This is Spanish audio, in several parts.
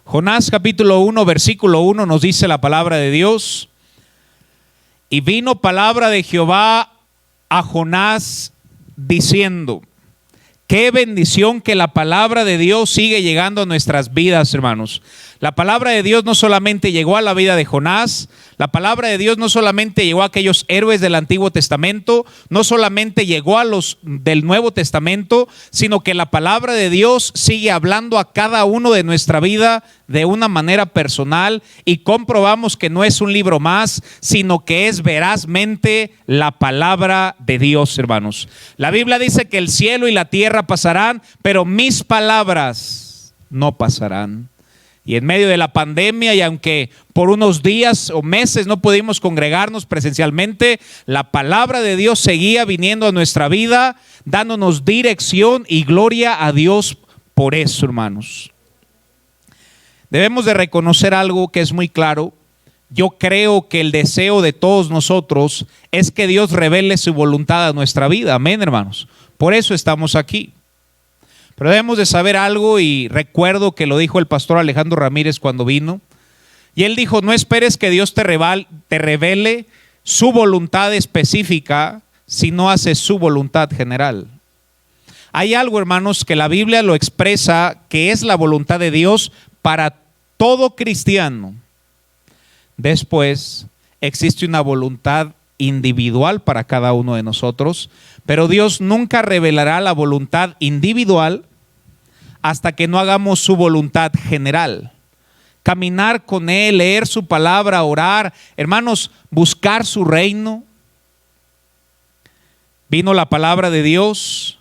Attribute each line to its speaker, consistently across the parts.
Speaker 1: Jonás capítulo 1, versículo 1 nos dice la palabra de Dios: y vino palabra de Jehová a Jonás diciendo. Qué bendición que la palabra de Dios sigue llegando a nuestras vidas, hermanos. La palabra de Dios no solamente llegó a la vida de Jonás, la palabra de Dios no solamente llegó a aquellos héroes del Antiguo Testamento, no solamente llegó a los del Nuevo Testamento, sino que la palabra de Dios sigue hablando a cada uno de nuestra vida de una manera personal, y comprobamos que no es un libro más, sino que es verazmente la palabra de Dios, hermanos. La Biblia dice que el cielo y la tierra pasarán, pero mis palabras no pasarán. Y en medio de la pandemia, y aunque por unos días o meses no pudimos congregarnos presencialmente, la palabra de Dios seguía viniendo a nuestra vida, dándonos dirección, y gloria a Dios por eso, hermanos. Debemos de reconocer algo que es muy claro. Yo creo que el deseo de todos nosotros es que Dios revele su voluntad a nuestra vida. Amén, hermanos. Por eso estamos aquí. Pero debemos de saber algo, y recuerdo que lo dijo el pastor Alejandro Ramírez cuando vino. Y él dijo: no esperes que Dios te revele su voluntad específica si no haces su voluntad general. Hay algo, hermanos, que la Biblia lo expresa, que es la voluntad de Dios para todo cristiano. Después existe una voluntad individual para cada uno de nosotros, pero Dios nunca revelará la voluntad individual hasta que no hagamos su voluntad general. Caminar con Él, leer su palabra, orar, hermanos, buscar su reino. Vino la palabra de Dios,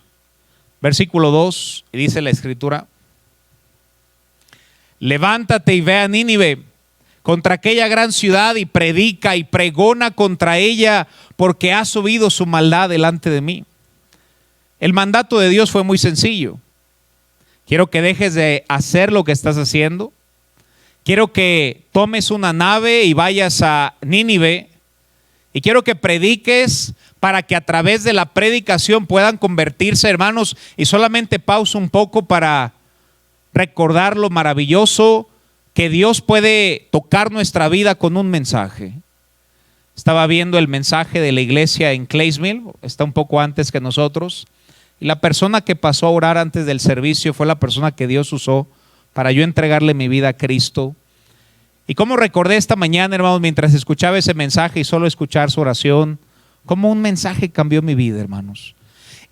Speaker 1: versículo 2, y dice la Escritura: levántate y ve a Nínive, contra aquella gran ciudad, y predica y pregona contra ella, porque ha subido su maldad delante de mí. El mandato de Dios fue muy sencillo. Quiero que dejes de hacer lo que estás haciendo. Quiero que tomes una nave y vayas a Nínive, y quiero que prediques para que a través de la predicación puedan convertirse, hermanos. Y solamente pausa un poco para recordar lo maravilloso que Dios puede tocar nuestra vida con un mensaje. Estaba viendo el mensaje de la iglesia en Claysville, está un poco antes que nosotros, y la persona que pasó a orar antes del servicio fue la persona que Dios usó para yo entregarle mi vida a Cristo. Y como recordé esta mañana, hermanos, mientras escuchaba ese mensaje y solo escuchar su oración, cómo un mensaje cambió mi vida, hermanos.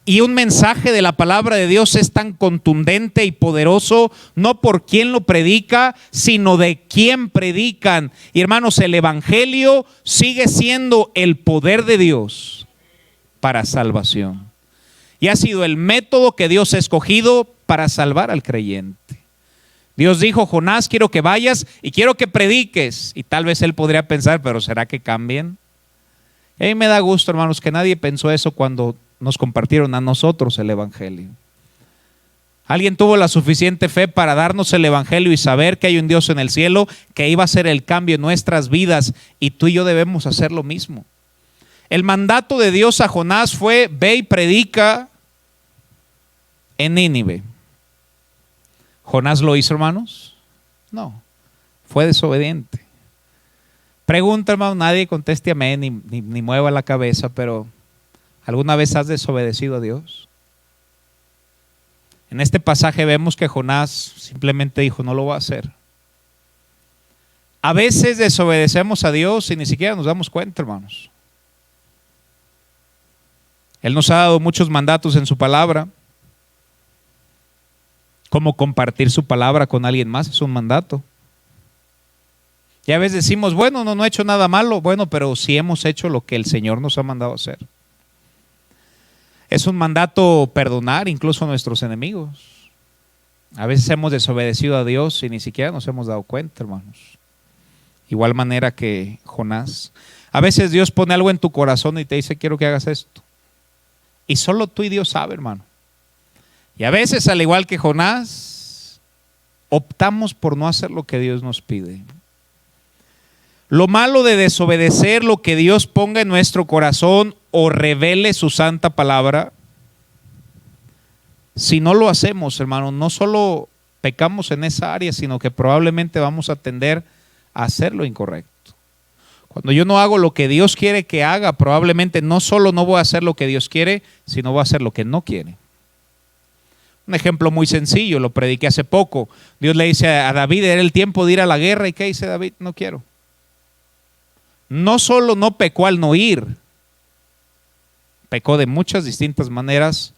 Speaker 1: Y un mensaje de la palabra de Dios es tan contundente y poderoso, no por quien lo predica, sino de quien predican. Y hermanos, el evangelio sigue siendo el poder de Dios para salvación. Y ha sido el método que Dios ha escogido para salvar al creyente. Dios dijo: Jonás, quiero que vayas y quiero que prediques. Y tal vez él podría pensar: pero ¿será que cambien? Y a mí me da gusto, hermanos, que nadie pensó eso cuando nos compartieron a nosotros el evangelio. Alguien tuvo la suficiente fe para darnos el evangelio y saber que hay un Dios en el cielo que iba a hacer el cambio en nuestras vidas, y tú y yo debemos hacer lo mismo. El mandato de Dios a Jonás fue: ve y predica en Nínive. ¿Jonás lo hizo, hermanos? No, fue desobediente. Pregunta, hermano, nadie conteste amén ni mueva la cabeza, pero ¿alguna vez has desobedecido a Dios? En este pasaje vemos que Jonás simplemente dijo: no lo voy a hacer. A veces desobedecemos a Dios y ni siquiera nos damos cuenta, hermanos. Él nos ha dado muchos mandatos en su palabra. Como compartir su palabra con alguien más es un mandato. Y a veces decimos: bueno, no he hecho nada malo. Bueno, pero sí hemos hecho lo que el Señor nos ha mandado hacer. Es un mandato perdonar incluso a nuestros enemigos. A veces hemos desobedecido a Dios y ni siquiera nos hemos dado cuenta, hermanos. Igual manera que Jonás. A veces Dios pone algo en tu corazón y te dice: quiero que hagas esto. Y solo tú y Dios saben, hermano. Y a veces, al igual que Jonás, optamos por no hacer lo que Dios nos pide. Lo malo de desobedecer lo que Dios ponga en nuestro corazón o revele su santa palabra, si no lo hacemos, hermano, no solo pecamos en esa área, sino que probablemente vamos a tender a hacer lo incorrecto. Cuando yo no hago lo que Dios quiere que haga, probablemente no solo no voy a hacer lo que Dios quiere, sino voy a hacer lo que no quiere. Un ejemplo muy sencillo, lo prediqué hace poco. Dios le dice a David, era el tiempo de ir a la guerra. ¿Y qué dice David? No quiero. No solo no pecó al no ir, pecó de muchas distintas maneras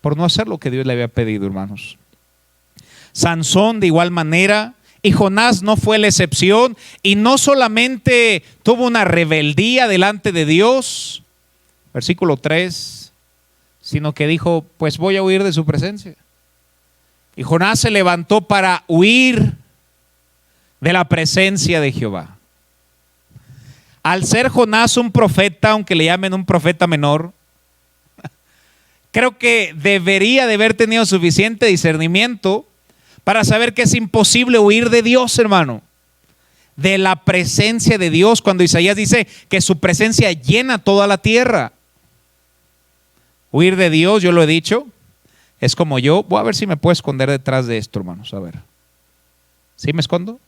Speaker 1: por no hacer lo que Dios le había pedido, hermanos. Sansón de igual manera, y Jonás no fue la excepción, y no solamente tuvo una rebeldía delante de Dios, versículo 3, sino que dijo, pues voy a huir de su presencia. Y Jonás se levantó para huir de la presencia de Jehová. Al ser Jonás un profeta, aunque le llamen un profeta menor, creo que debería de haber tenido suficiente discernimiento para saber que es imposible huir de Dios, hermano. De la presencia de Dios, cuando Isaías dice que su presencia llena toda la tierra. Huir de Dios, yo lo he dicho, es como voy a ver si me puedo esconder detrás de esto, hermanos, a ver. ¿Sí me escondo?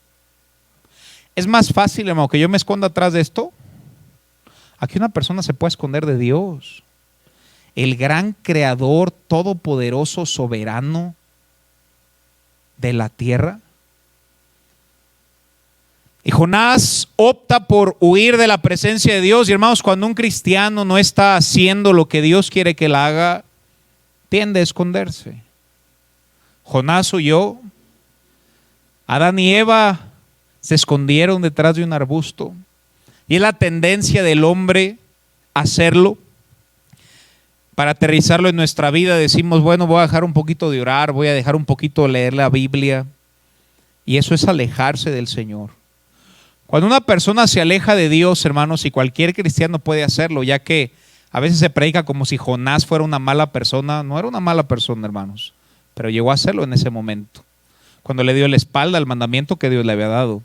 Speaker 1: Es más fácil, hermano, que yo me esconda atrás de esto. Aquí una persona se puede esconder de Dios, el gran creador, todopoderoso, soberano de la tierra. Y Jonás opta por huir de la presencia de Dios. Y hermanos, cuando un cristiano no está haciendo lo que Dios quiere que él haga, tiende a esconderse. Jonás huyó. Adán y Eva se escondieron detrás de un arbusto. Y es la tendencia del hombre a hacerlo. Para aterrizarlo en nuestra vida decimos, bueno, voy a dejar un poquito de orar, voy a dejar un poquito de leer la Biblia. Y eso es alejarse del Señor. Cuando una persona se aleja de Dios, hermanos, y cualquier cristiano puede hacerlo, ya que a veces se predica como si Jonás fuera una mala persona. No era una mala persona, hermanos, pero llegó a hacerlo en ese momento, cuando le dio la espalda al mandamiento que Dios le había dado.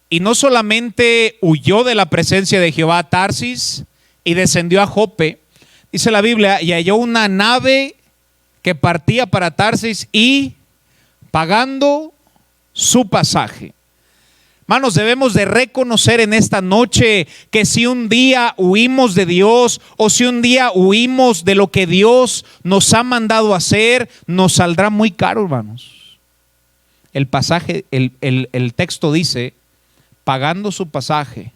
Speaker 1: Y no solamente huyó de la presencia de Jehová a Tarsis y descendió a Jope, dice la Biblia, y halló una nave que partía para Tarsis y pagando su pasaje. Hermanos, debemos de reconocer en esta noche que si un día huimos de Dios o si un día huimos de lo que Dios nos ha mandado hacer, nos saldrá muy caro, hermanos. El pasaje, el texto dice, pagando su pasaje,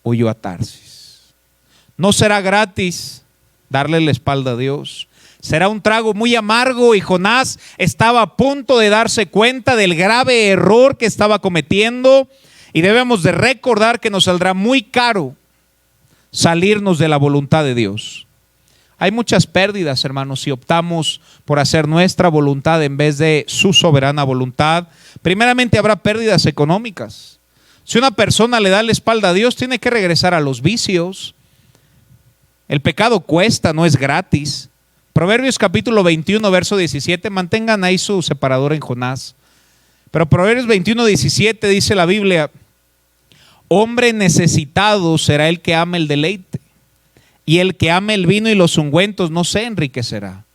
Speaker 1: huyó a Tarsis. No será gratis darle la espalda a Dios. Será un trago muy amargo y Jonás estaba a punto de darse cuenta del grave error que estaba cometiendo y debemos de recordar que nos saldrá muy caro salirnos de la voluntad de Dios. Hay muchas pérdidas, hermanos, si optamos por hacer nuestra voluntad en vez de su soberana voluntad. Primeramente habrá pérdidas económicas. Si una persona le da la espalda a Dios, tiene que regresar a los vicios. El pecado cuesta, no es gratis. Proverbios capítulo 21, verso 17, mantengan ahí su separador en Jonás. Pero Proverbios 21, 17 dice la Biblia, hombre necesitado será el que ame el deleite, y el que ame el vino y los ungüentos no se enriquecerá.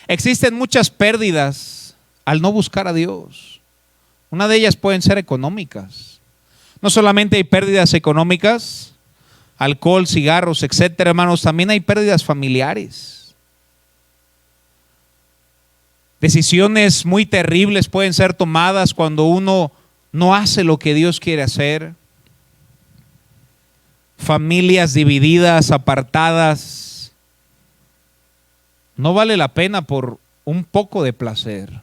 Speaker 1: Existen muchas pérdidas al no buscar a Dios. Una de ellas pueden ser económicas. No solamente hay pérdidas económicas, alcohol, cigarros, etcétera, hermanos, también hay pérdidas familiares. Decisiones muy terribles pueden ser tomadas cuando uno no hace lo que Dios quiere hacer. Familias divididas, apartadas. No vale la pena por un poco de placer.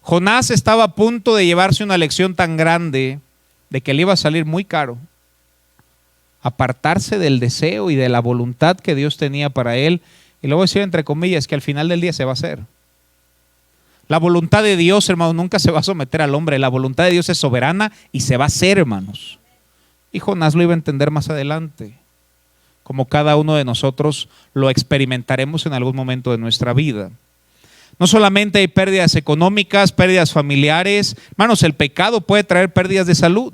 Speaker 1: Jonás estaba a punto de llevarse una lección tan grande de que le iba a salir muy caro apartarse del deseo y de la voluntad que Dios tenía para él. Y luego decir entre comillas que al final del día se va a hacer. La voluntad de Dios, hermanos, nunca se va a someter al hombre. La voluntad de Dios es soberana y se va a hacer, hermanos. Y Jonás lo iba a entender más adelante, como cada uno de nosotros lo experimentaremos en algún momento de nuestra vida. No solamente hay pérdidas económicas, pérdidas familiares. Hermanos, el pecado puede traer pérdidas de salud,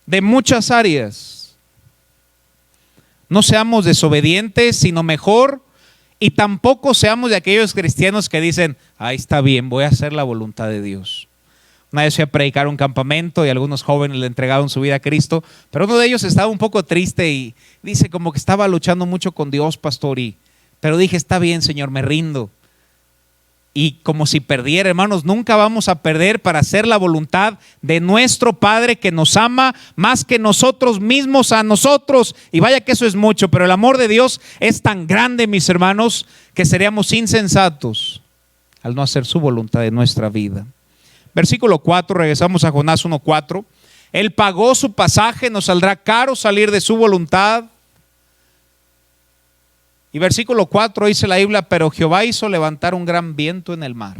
Speaker 1: de muchas áreas. No seamos desobedientes, sino mejor Y tampoco seamos de aquellos cristianos que dicen, ahí está bien, voy a hacer la voluntad de Dios. Una vez fui a predicar un campamento y algunos jóvenes le entregaron su vida a Cristo, pero uno de ellos estaba un poco triste y dice como que estaba luchando mucho con Dios, pastor, pero dije, está bien, Señor, me rindo. Y como si perdiera, hermanos, nunca vamos a perder para hacer la voluntad de nuestro Padre que nos ama más que nosotros mismos a nosotros. Y vaya que eso es mucho, pero el amor de Dios es tan grande, mis hermanos, que seríamos insensatos al no hacer su voluntad de nuestra vida. Versículo 4, regresamos a Jonás 1:4. Él pagó su pasaje, nos saldrá caro salir de su voluntad. Y versículo 4 dice la Biblia, pero Jehová hizo levantar un gran viento en el mar.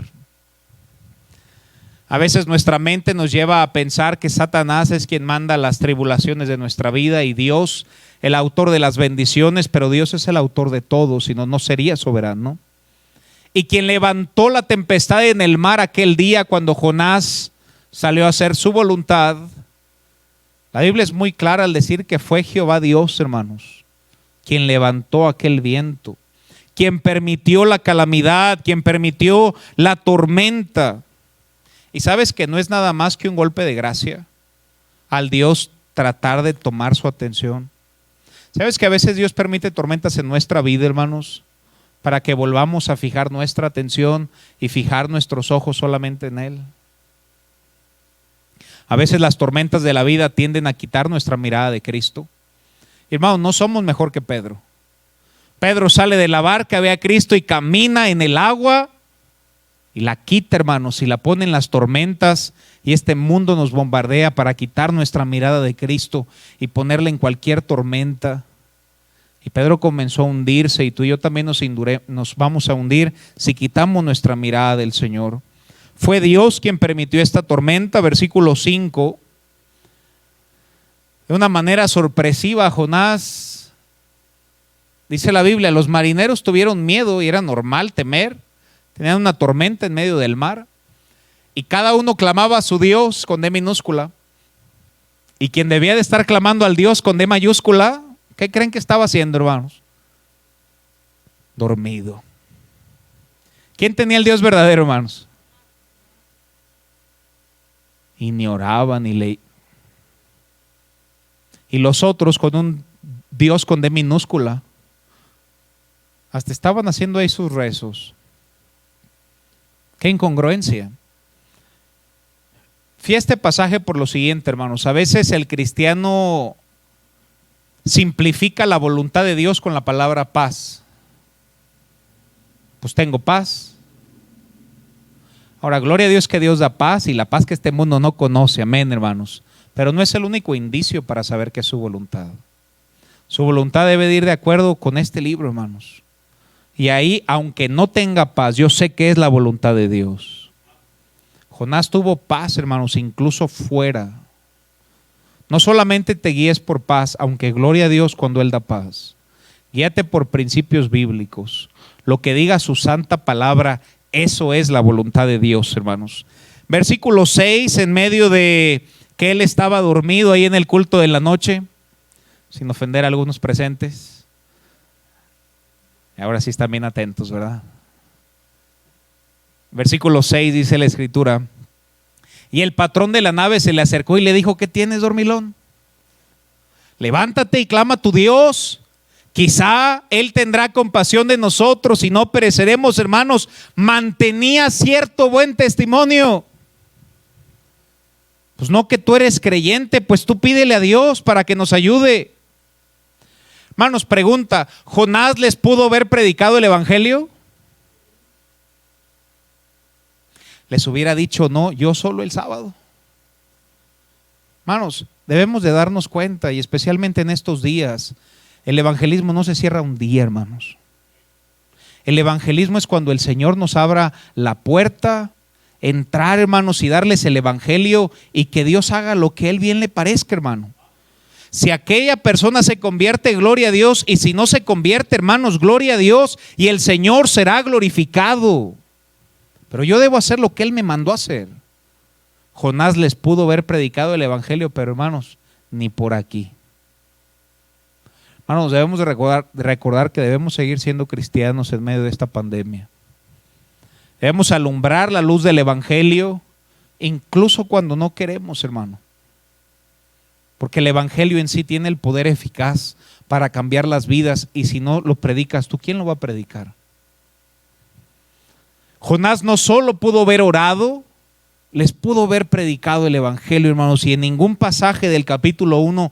Speaker 1: A veces nuestra mente nos lleva a pensar que Satanás es quien manda las tribulaciones de nuestra vida y Dios el autor de las bendiciones, pero Dios es el autor de todo, si no, no sería soberano. Y quien levantó la tempestad en el mar aquel día cuando Jonás salió a hacer su voluntad, la Biblia es muy clara al decir que fue Jehová Dios, hermanos, quien levantó aquel viento, quien permitió la calamidad, quien permitió la tormenta. Y sabes que no es nada más que un golpe de gracia al Dios tratar de tomar su atención. ¿Sabes que a veces Dios permite tormentas en nuestra vida, hermanos, para que volvamos a fijar nuestra atención y fijar nuestros ojos solamente en Él? A veces las tormentas de la vida tienden a quitar nuestra mirada de Cristo. Hermanos, no somos mejor que Pedro. Pedro sale de la barca, ve a Cristo y camina en el agua y la quita, hermanos, y la pone en las tormentas, y este mundo nos bombardea para quitar nuestra mirada de Cristo y ponerla en cualquier tormenta. Y Pedro comenzó a hundirse, y tú y yo también nos vamos a hundir si quitamos nuestra mirada del Señor. Fue Dios quien permitió esta tormenta. Versículo 5. De una manera sorpresiva, Jonás, dice la Biblia, los marineros tuvieron miedo y era normal temer. Tenían una tormenta en medio del mar y cada uno clamaba a su Dios con D minúscula. Y quien debía de estar clamando al Dios con D mayúscula, ¿qué creen que estaba haciendo, hermanos? Dormido. ¿Quién tenía el Dios verdadero, hermanos? Y ni oraban ni leían. Y los otros con un Dios con D minúscula, hasta estaban haciendo ahí sus rezos. Qué incongruencia. Fui a este pasaje por lo siguiente, hermanos. A veces el cristiano simplifica la voluntad de Dios con la palabra paz. Pues tengo paz. Ahora, gloria a Dios que Dios da paz y la paz que este mundo no conoce. Amén, hermanos. Pero no es el único indicio para saber que es su voluntad. Su voluntad debe de ir de acuerdo con este libro, hermanos. Y ahí, aunque no tenga paz, yo sé que es la voluntad de Dios. Jonás tuvo paz, hermanos, incluso fuera. No solamente te guíes por paz, aunque gloria a Dios cuando Él da paz. Guíate por principios bíblicos. Lo que diga su santa palabra, eso es la voluntad de Dios, hermanos. Versículo 6, en medio de que él estaba dormido ahí en el culto de la noche, sin ofender a algunos presentes. Ahora sí están bien atentos, ¿verdad? Versículo 6 dice la escritura: y el patrón de la nave se le acercó y le dijo, ¿qué tienes, dormilón? Levántate y clama a tu Dios. Quizá Él tendrá compasión de nosotros y no pereceremos, hermanos. Mantenía cierto buen testimonio. Pues no que tú eres creyente, pues tú pídele a Dios para que nos ayude. Hermanos, pregunta, ¿Jonás les pudo haber predicado el evangelio? Les hubiera dicho, no, yo solo el sábado. Hermanos, debemos de darnos cuenta, y especialmente en estos días, el evangelismo no se cierra un día, hermanos. El evangelismo es cuando el Señor nos abra la puerta, entrar, hermanos, y darles el evangelio y que Dios haga lo que Él bien le parezca, hermano. Si aquella persona se convierte, gloria a Dios, y si no se convierte, hermanos, gloria a Dios, y el Señor será glorificado. Pero yo debo hacer lo que Él me mandó a hacer. Jonás les pudo haber predicado el evangelio, pero hermanos, ni por aquí. Hermanos, debemos de recordar que debemos seguir siendo cristianos en medio de esta pandemia. Debemos alumbrar la luz del Evangelio, incluso cuando no queremos, hermano. Porque el Evangelio en sí tiene el poder eficaz para cambiar las vidas, y si no lo predicas tú, ¿quién lo va a predicar? Jonás no solo pudo haber orado, les pudo haber predicado el Evangelio, hermanos, y en ningún pasaje del capítulo 1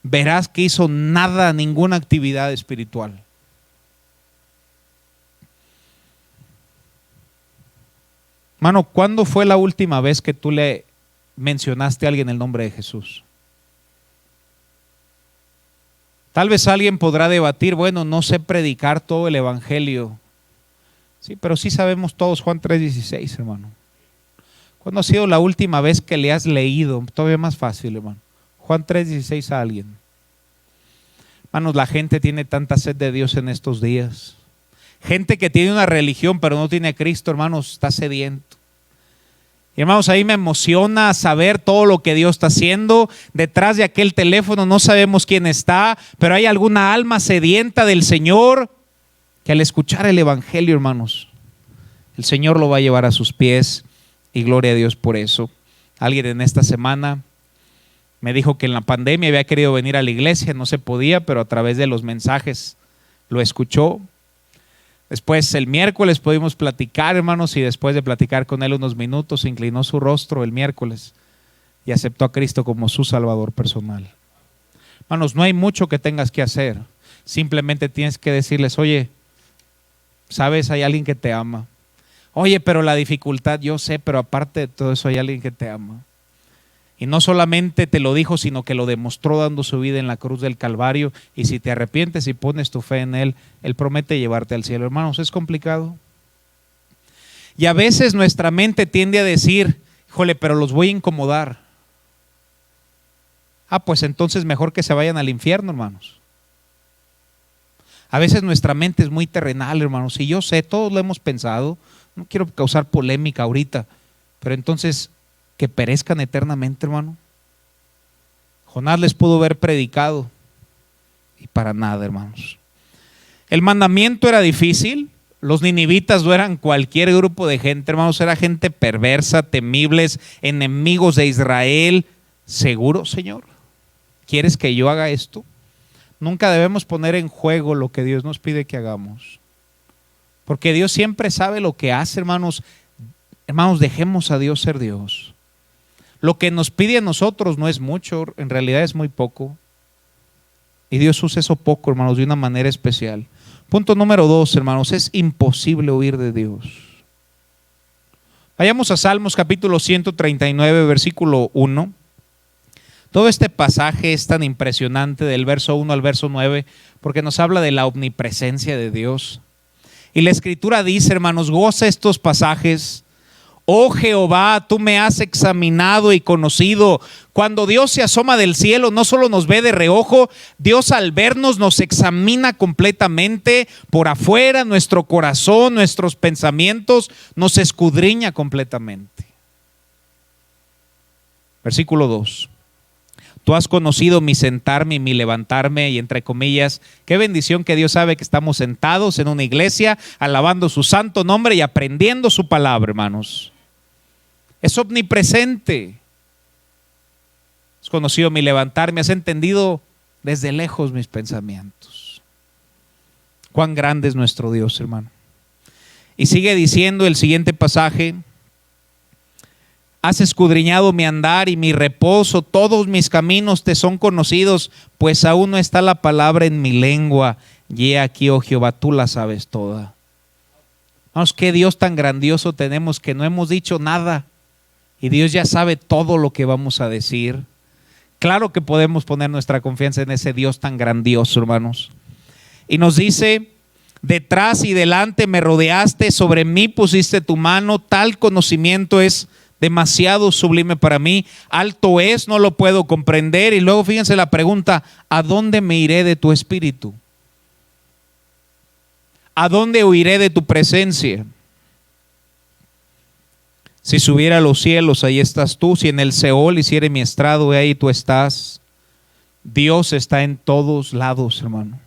Speaker 1: verás que hizo nada, ninguna actividad espiritual. Hermano, ¿cuándo fue la última vez que tú le mencionaste a alguien el nombre de Jesús? Tal vez alguien podrá debatir, bueno, no sé predicar todo el Evangelio. Sí, pero sí sabemos todos Juan 3:16, hermano. ¿Cuándo ha sido la última vez que le has leído? Todavía más fácil, hermano. Juan 3:16 a alguien. Hermanos, la gente tiene tanta sed de Dios en estos días. Gente que tiene una religión pero no tiene a Cristo, hermanos, está sediento. Y hermanos, ahí me emociona saber todo lo que Dios está haciendo. Detrás de aquel teléfono no sabemos quién está, pero hay alguna alma sedienta del Señor que al escuchar el Evangelio, hermanos, el Señor lo va a llevar a sus pies, y gloria a Dios por eso. Alguien en esta semana me dijo que en la pandemia había querido venir a la iglesia, no se podía, pero a través de los mensajes lo escuchó. Después el miércoles pudimos platicar, hermanos, y después de platicar con él unos minutos, inclinó su rostro el miércoles y aceptó a Cristo como su Salvador personal. Hermanos, no hay mucho que tengas que hacer. Simplemente tienes que decirles, oye, sabes, hay alguien que te ama. Oye, pero la dificultad, yo sé, pero aparte de todo eso hay alguien que te ama. Y no solamente te lo dijo, sino que lo demostró dando su vida en la cruz del Calvario. Y si te arrepientes y pones tu fe en Él, Él promete llevarte al cielo. Hermanos, es complicado. Y a veces nuestra mente tiende a decir, híjole, pero los voy a incomodar. Pues entonces mejor que se vayan al infierno, hermanos. A veces nuestra mente es muy terrenal, hermanos. Y yo sé, todos lo hemos pensado. No quiero causar polémica ahorita, pero entonces, que perezcan eternamente, hermano. Jonás les pudo haber predicado y para nada, hermanos. El mandamiento era difícil. Los ninivitas no eran cualquier grupo de gente, hermanos. Era gente perversa, temibles, enemigos de Israel. ¿Seguro, Señor? ¿Quieres que yo haga esto? Nunca debemos poner en juego lo que Dios nos pide que hagamos, porque Dios siempre sabe lo que hace, hermanos. Hermanos, dejemos a Dios ser Dios. Lo que nos pide a nosotros no es mucho, en realidad es muy poco. Y Dios usa eso poco, hermanos, de una manera especial. Punto número 2, hermanos, es imposible huir de Dios. Vayamos a Salmos capítulo 139, versículo 1. Todo este pasaje es tan impresionante del verso 1 al verso 9 porque nos habla de la omnipresencia de Dios. Y la Escritura dice, hermanos, goza estos pasajes. Oh Jehová, tú me has examinado y conocido. Cuando Dios se asoma del cielo, no solo nos ve de reojo, Dios al vernos nos examina completamente por afuera, nuestro corazón, nuestros pensamientos, nos escudriña completamente. Versículo 2. Tú has conocido mi sentarme y mi levantarme, y entre comillas, qué bendición que Dios sabe que estamos sentados en una iglesia, alabando su santo nombre y aprendiendo su palabra, hermanos. Es omnipresente. Has conocido mi levantarme, has entendido desde lejos mis pensamientos. Cuán grande es nuestro Dios, hermano. Y sigue diciendo el siguiente pasaje. Has escudriñado mi andar y mi reposo, todos mis caminos te son conocidos, pues aún no está la palabra en mi lengua. Y he aquí, oh Jehová, tú la sabes toda. Vamos, qué Dios tan grandioso tenemos que no hemos dicho nada y Dios ya sabe todo lo que vamos a decir. Claro que podemos poner nuestra confianza en ese Dios tan grandioso, hermanos. Y nos dice, detrás y delante me rodeaste, sobre mí pusiste tu mano, tal conocimiento es demasiado sublime para mí, alto es, no lo puedo comprender. Y luego fíjense la pregunta, ¿a dónde me iré de tu espíritu? ¿A dónde huiré de tu presencia? Si subiera a los cielos, ahí estás tú. Si en el Seol hiciere mi estrado, ahí tú estás. Dios está en todos lados, hermano,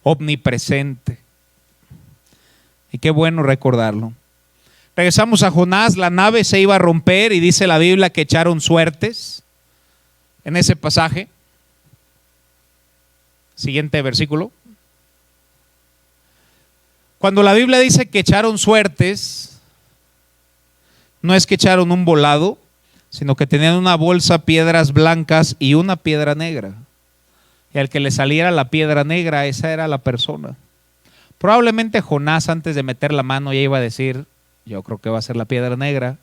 Speaker 1: omnipresente. Y qué bueno recordarlo. Regresamos a Jonás. La nave se iba a romper y dice la Biblia que echaron suertes en ese pasaje. Siguiente versículo. Cuando la Biblia dice que echaron suertes, no es que echaron un volado, sino que tenían una bolsa, piedras blancas y una piedra negra. Y al que le saliera la piedra negra, esa era la persona. Probablemente Jonás, antes de meter la mano, ya iba a decir: yo creo que va a ser la piedra negra.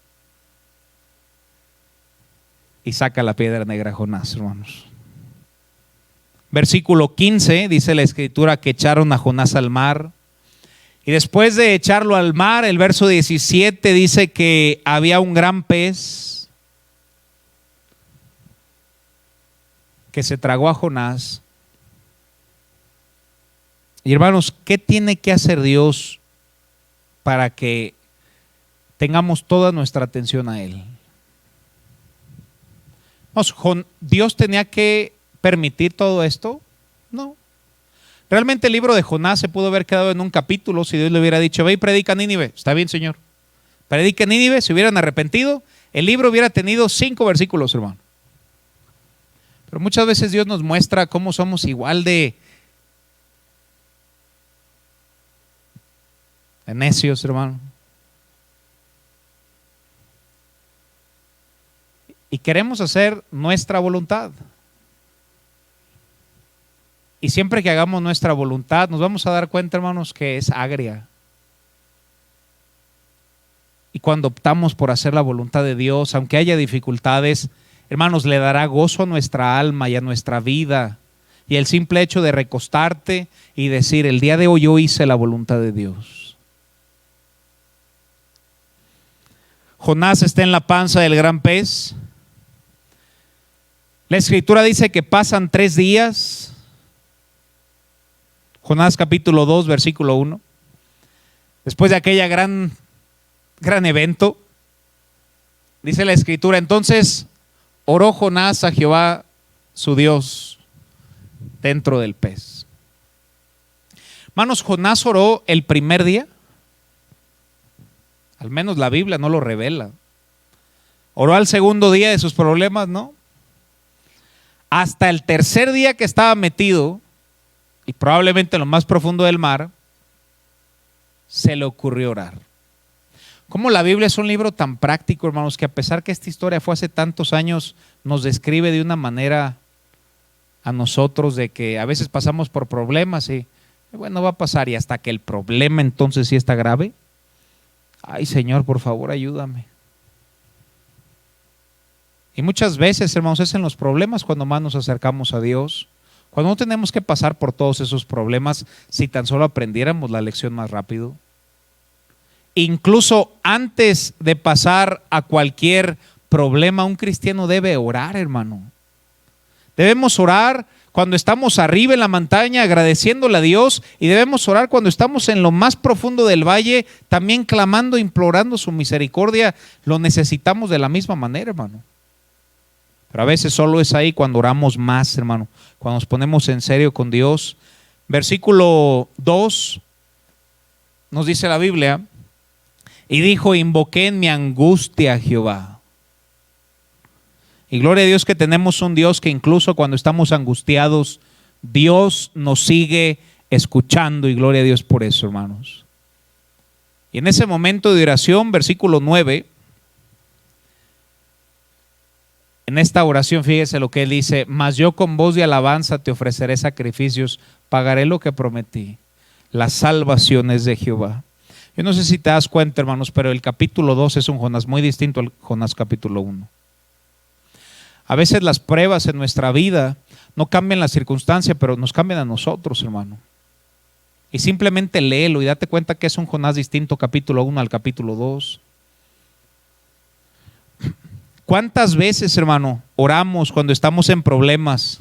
Speaker 1: Y saca la piedra negra Jonás, hermanos. Versículo 15, dice la Escritura que echaron a Jonás al mar. Y después de echarlo al mar, el verso 17 dice que había un gran pez que se tragó a Jonás. Y hermanos, ¿qué tiene que hacer Dios para que tengamos toda nuestra atención a Él? ¿Dios tenía que permitir todo esto? No. Realmente el libro de Jonás se pudo haber quedado en un capítulo si Dios le hubiera dicho: ve y predica a Nínive. Está bien, Señor. Predica a Nínive, se hubieran arrepentido, el libro hubiera tenido 5 versículos, hermano. Pero muchas veces Dios nos muestra cómo somos igual de necios, hermano. Y queremos hacer nuestra voluntad. Y siempre que hagamos nuestra voluntad, nos vamos a dar cuenta, hermanos, que es agria. Y cuando optamos por hacer la voluntad de Dios, aunque haya dificultades, hermanos, le dará gozo a nuestra alma y a nuestra vida. Y el simple hecho de recostarte y decir: el día de hoy yo hice la voluntad de Dios. Jonás está en la panza del gran pez. La Escritura dice que pasan 3 días. Jonás capítulo 2, versículo 1. Después de aquella gran evento, dice la Escritura: entonces oró Jonás a Jehová su Dios dentro del pez. Hermanos, Jonás oró el primer día. Al menos la Biblia no lo revela. Oró al segundo día de sus problemas, ¿no? Hasta el tercer día que estaba metido, y probablemente en lo más profundo del mar, se le ocurrió orar. Como la Biblia es un libro tan práctico, hermanos, que a pesar que esta historia fue hace tantos años, nos describe de una manera a nosotros de que a veces pasamos por problemas y bueno, va a pasar, y hasta que el problema entonces sí está grave. Ay, Señor, por favor, ayúdame. Y muchas veces, hermanos, es en los problemas cuando más nos acercamos a Dios. Cuando no tenemos que pasar por todos esos problemas, si tan solo aprendiéramos la lección más rápido. Incluso antes de pasar a cualquier problema, un cristiano debe orar, hermano. Debemos orar cuando estamos arriba en la montaña agradeciéndole a Dios, y debemos orar cuando estamos en lo más profundo del valle, también clamando, implorando su misericordia. Lo necesitamos de la misma manera, hermano. Pero a veces solo es ahí cuando oramos más, hermano, cuando nos ponemos en serio con Dios. Versículo 2 nos dice la Biblia: y dijo: invoqué en mi angustia a Jehová. Y gloria a Dios que tenemos un Dios que incluso cuando estamos angustiados, Dios nos sigue escuchando, y gloria a Dios por eso, hermanos. Y en ese momento de oración, versículo 9, en esta oración, fíjese lo que él dice: mas yo con voz de alabanza te ofreceré sacrificios, pagaré lo que prometí, la salvación es de Jehová. Yo no sé si te das cuenta, hermanos, pero el capítulo 2 es un Jonás muy distinto al Jonás capítulo 1. A veces las pruebas en nuestra vida no cambian la circunstancia, pero nos cambian a nosotros, hermano. Y simplemente léelo y date cuenta que es un Jonás distinto capítulo 1 al capítulo 2. ¿Cuántas veces, hermano, oramos cuando estamos en problemas?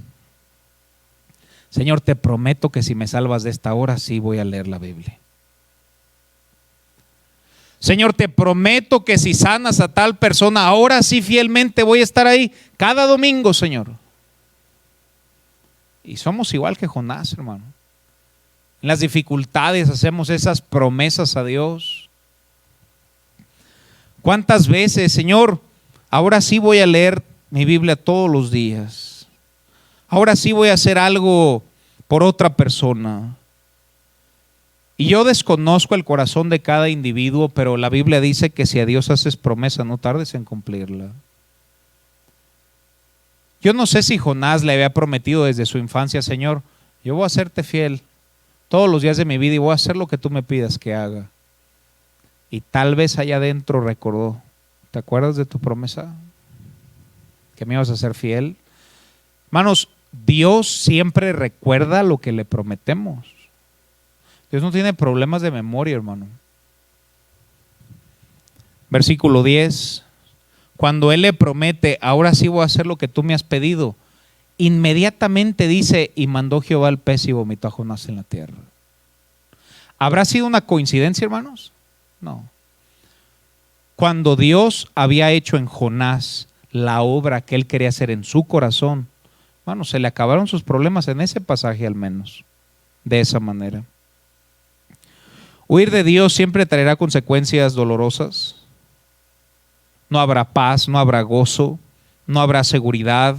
Speaker 1: Señor, te prometo que si me salvas de esta hora, sí voy a leer la Biblia. Señor, te prometo que si sanas a tal persona, ahora sí fielmente voy a estar ahí cada domingo, Señor. Y somos igual que Jonás, hermano. En las dificultades hacemos esas promesas a Dios. ¿Cuántas veces, Señor, ahora sí voy a leer mi Biblia todos los días? Ahora sí voy a hacer algo por otra persona. Y yo desconozco el corazón de cada individuo, pero la Biblia dice que si a Dios haces promesa, no tardes en cumplirla. Yo no sé si Jonás le había prometido desde su infancia: Señor, yo voy a serte fiel todos los días de mi vida y voy a hacer lo que tú me pidas que haga. Y tal vez allá adentro recordó: ¿te acuerdas de tu promesa? Que me ibas a ser fiel. Hermanos, Dios siempre recuerda lo que le prometemos. Dios no tiene problemas de memoria, hermano. Versículo 10. Cuando Él le promete: ahora sí voy a hacer lo que tú me has pedido, inmediatamente dice: y mandó Jehová el pez y vomitó a Jonás en la tierra. ¿Habrá sido una coincidencia, hermanos? No. Cuando Dios había hecho en Jonás la obra que Él quería hacer en su corazón, hermanos, se le acabaron sus problemas en ese pasaje, al menos de esa manera. Huir de Dios siempre traerá consecuencias dolorosas. No habrá paz, no habrá gozo, no habrá seguridad.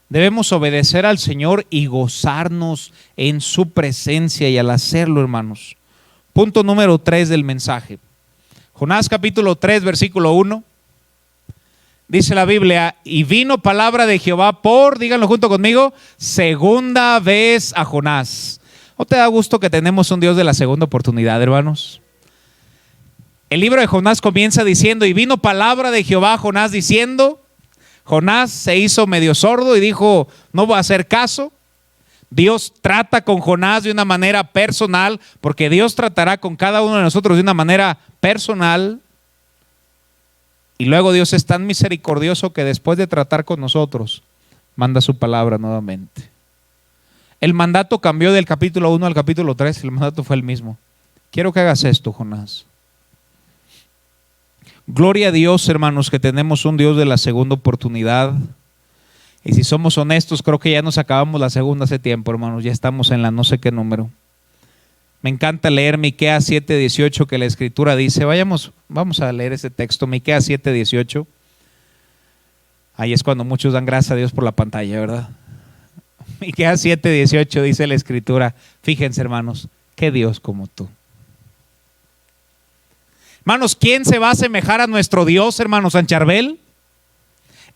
Speaker 1: Debemos obedecer al Señor y gozarnos en su presencia, y al hacerlo, hermanos. Punto número 3 del mensaje. Jonás capítulo 3, versículo 1. Dice la Biblia: y vino palabra de Jehová por, díganlo junto conmigo, segunda vez a Jonás. ¿No te da gusto que tenemos un Dios de la segunda oportunidad, hermanos? El libro de Jonás comienza diciendo: y vino palabra de Jehová a Jonás diciendo. Jonás se hizo medio sordo y dijo: no voy a hacer caso. Dios trata con Jonás de una manera personal, porque Dios tratará con cada uno de nosotros de una manera personal. Y luego Dios es tan misericordioso que después de tratar con nosotros, manda su palabra nuevamente. El mandato cambió del capítulo 1 al capítulo 3, el mandato fue el mismo. Quiero que hagas esto, Jonás. Gloria a Dios, hermanos, que tenemos un Dios de la segunda oportunidad. Y si somos honestos, creo que ya nos acabamos la segunda hace tiempo, hermanos. Ya estamos en la no sé qué número. Me encanta leer Miqueas 7:18, que la Escritura dice, vamos a leer ese texto, Miqueas 7:18. Ahí es cuando muchos dan gracias a Dios por la pantalla, ¿verdad? Miqueas 7:18 dice la Escritura: fíjense, hermanos, qué Dios como tú. Hermanos, ¿quién se va a asemejar a nuestro Dios, hermanos? ¿San Charbel?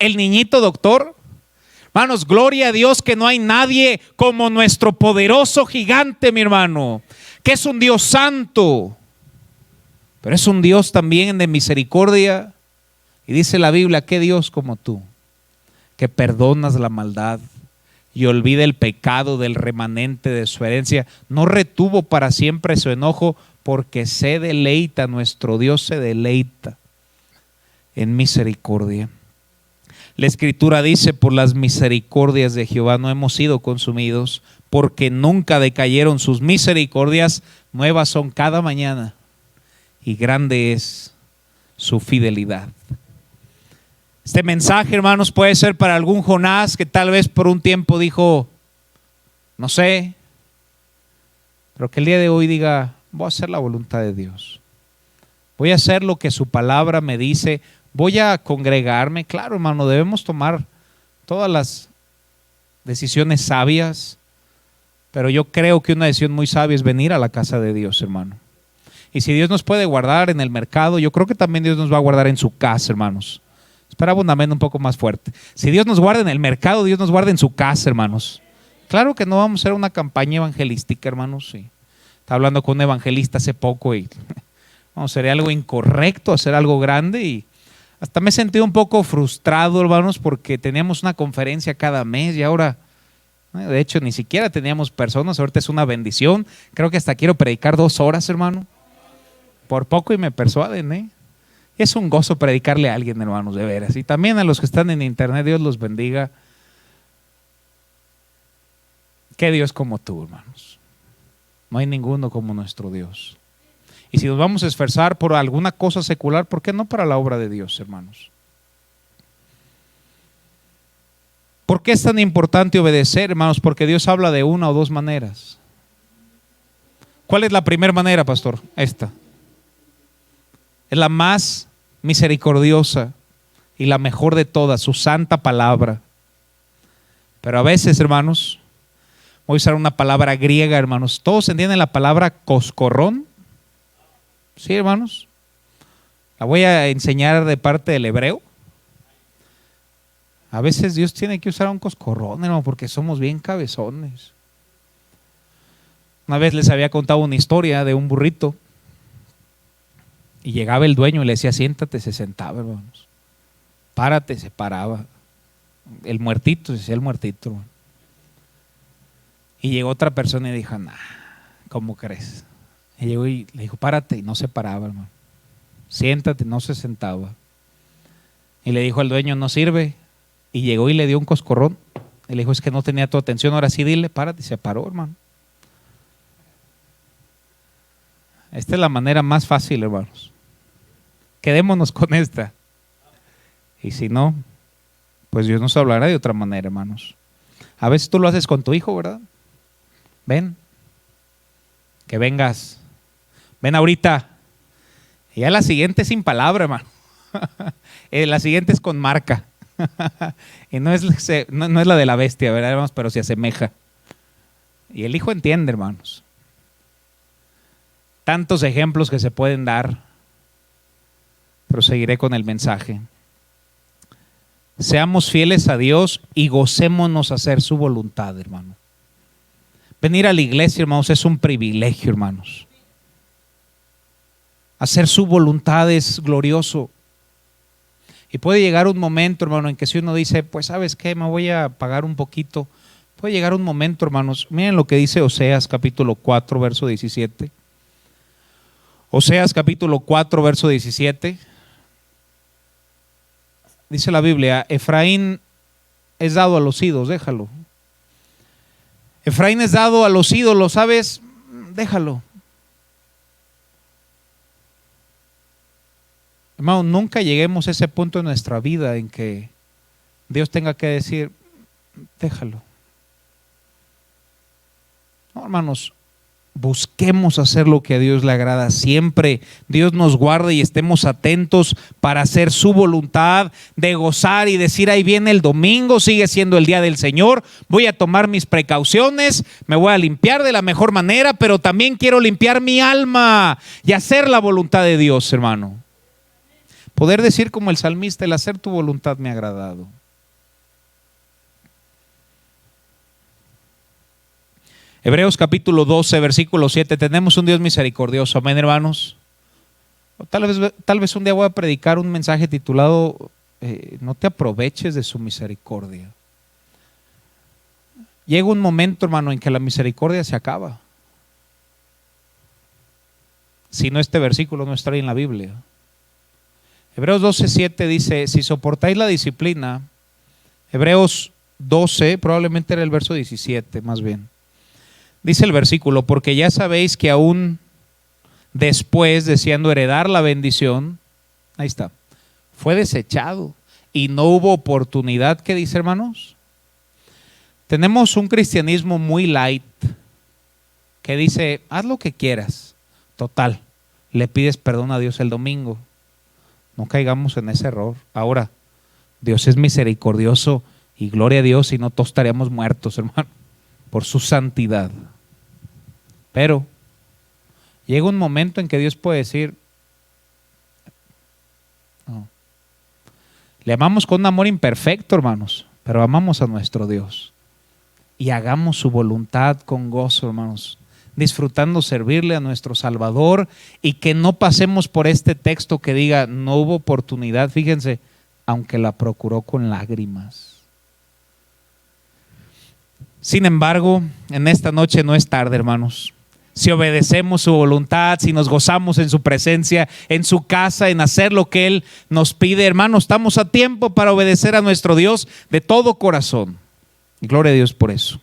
Speaker 1: ¿El niñito doctor? Hermanos, gloria a Dios que no hay nadie como nuestro poderoso gigante, mi hermano, que es un Dios santo, pero es un Dios también de misericordia. Y dice la Biblia: qué Dios como tú, que perdonas la maldad y olvida el pecado del remanente de su herencia. No retuvo para siempre su enojo, porque se deleita, nuestro Dios se deleita en misericordia. La Escritura dice: por las misericordias de Jehová no hemos sido consumidos, porque nunca decayeron sus misericordias, nuevas son cada mañana, y grande es su fidelidad. Este mensaje, hermanos, puede ser para algún Jonás que tal vez por un tiempo dijo, no sé, pero que el día de hoy diga: voy a hacer la voluntad de Dios, voy a hacer lo que su palabra me dice, voy a congregarme. Claro, hermano, debemos tomar todas las decisiones sabias, pero yo creo que una decisión muy sabia es venir a la casa de Dios, hermano. Y si Dios nos puede guardar en el mercado, yo creo que también Dios nos va a guardar en su casa, hermanos. Esperaba un amén un poco más fuerte. Si Dios nos guarda en el mercado, Dios nos guarda en su casa, hermanos. Claro que no vamos a hacer una campaña evangelística, hermanos. Sí. Estaba hablando con un evangelista hace poco y sería algo incorrecto hacer algo grande, y hasta me he sentido un poco frustrado, hermanos, porque teníamos una conferencia cada mes y ahora, de hecho, ni siquiera teníamos personas. Ahorita es una bendición. Creo que hasta quiero predicar 2 horas, hermano. Por poco y me persuaden, ¿eh? Es un gozo predicarle a alguien, hermanos, de veras. Y también a los que están en internet, Dios los bendiga. Qué Dios como tú, hermanos. No hay ninguno como nuestro Dios. Y si nos vamos a esforzar por alguna cosa secular, ¿por qué no para la obra de Dios, hermanos? ¿Por qué es tan importante obedecer, hermanos? Porque Dios habla de una o dos maneras. ¿Cuál es la primera manera, pastor? Esta. Es la más misericordiosa y la mejor de todas, su santa palabra. Pero a veces, hermanos, voy a usar una palabra griega, hermanos. ¿Todos entienden la palabra coscorrón? ¿Sí, hermanos? La voy a enseñar de parte del hebreo. A veces Dios tiene que usar un coscorrón, hermano, porque somos bien cabezones. Una vez les había contado una historia de un burrito y llegaba el dueño y le decía, siéntate, se sentaba, hermanos. Párate, se paraba. El muertito, se decía el muertito, hermano. Y llegó otra persona y dijo, nah, ¿cómo crees? Y llegó y le dijo, párate, y no se paraba, hermano. Siéntate, no se sentaba. Y le dijo al dueño, no sirve. Y llegó y le dio un coscorrón. Y le dijo, es que no tenía tu atención, ahora sí dile, párate. Y se paró, hermano. Esta es la manera más fácil, hermanos. Quedémonos con esta. Y si no, pues Dios nos hablará de otra manera, hermanos. A veces tú lo haces con tu hijo, ¿verdad? Ven, que vengas. Ven ahorita. Y ya la siguiente es sin palabra, hermano. La siguiente es con marca. Y no es la de la bestia, ¿verdad, hermanos? Pero se asemeja. Y el hijo entiende, hermanos. Tantos ejemplos que se pueden dar. Pero seguiré con el mensaje. Seamos fieles a Dios y gocémonos a hacer su voluntad, hermano. Venir a la iglesia, hermanos, es un privilegio, hermanos. Hacer su voluntad es glorioso. Y puede llegar un momento, hermano, en que si uno dice, pues ¿sabes qué? Me voy a pagar un poquito. Puede llegar un momento, hermanos. Miren lo que dice Oseas capítulo 4, verso 17. Oseas capítulo 4, verso 17. Dice la Biblia, Efraín es dado a los ídolos, déjalo. Efraín es dado a los ídolos, ¿sabes? Déjalo. Hermano, nunca lleguemos a ese punto en nuestra vida en que Dios tenga que decir, déjalo. No, hermanos, busquemos hacer lo que a Dios le agrada siempre. Dios nos guarde y estemos atentos para hacer su voluntad, de gozar y decir, ahí viene el domingo, sigue siendo el día del Señor, voy a tomar mis precauciones, me voy a limpiar de la mejor manera, pero también quiero limpiar mi alma y hacer la voluntad de Dios, hermano. Poder decir como el salmista, el hacer tu voluntad me ha agradado. Hebreos capítulo 12, versículo 7. Tenemos un Dios misericordioso, amén, hermanos. Tal vez un día voy a predicar un mensaje titulado no te aproveches de su misericordia. Llega un momento, hermano, en que la misericordia se acaba. Si no, este versículo no está en la Biblia. Hebreos 12, 7 dice, si soportáis la disciplina. Hebreos 12, probablemente era el verso 17 más bien. Dice el versículo, porque ya sabéis que aún después, deseando heredar la bendición, ahí está, fue desechado y no hubo oportunidad. ¿Qué dice, hermanos? Tenemos un cristianismo muy light que dice, haz lo que quieras, total, le pides perdón a Dios el domingo. No caigamos en ese error. Ahora, Dios es misericordioso y gloria a Dios, si no todos estaríamos muertos, hermano, por su santidad. Pero llega un momento en que Dios puede decir, no. Le amamos con un amor imperfecto, hermanos, pero amamos a nuestro Dios. Y hagamos su voluntad con gozo, hermanos, disfrutando servirle a nuestro Salvador, y que no pasemos por este texto que diga, no hubo oportunidad, fíjense, aunque la procuró con lágrimas. Sin embargo, en esta noche no es tarde, hermanos. Si obedecemos su voluntad, si nos gozamos en su presencia, en su casa, en hacer lo que Él nos pide, hermanos, estamos a tiempo para obedecer a nuestro Dios de todo corazón. Y gloria a Dios por eso.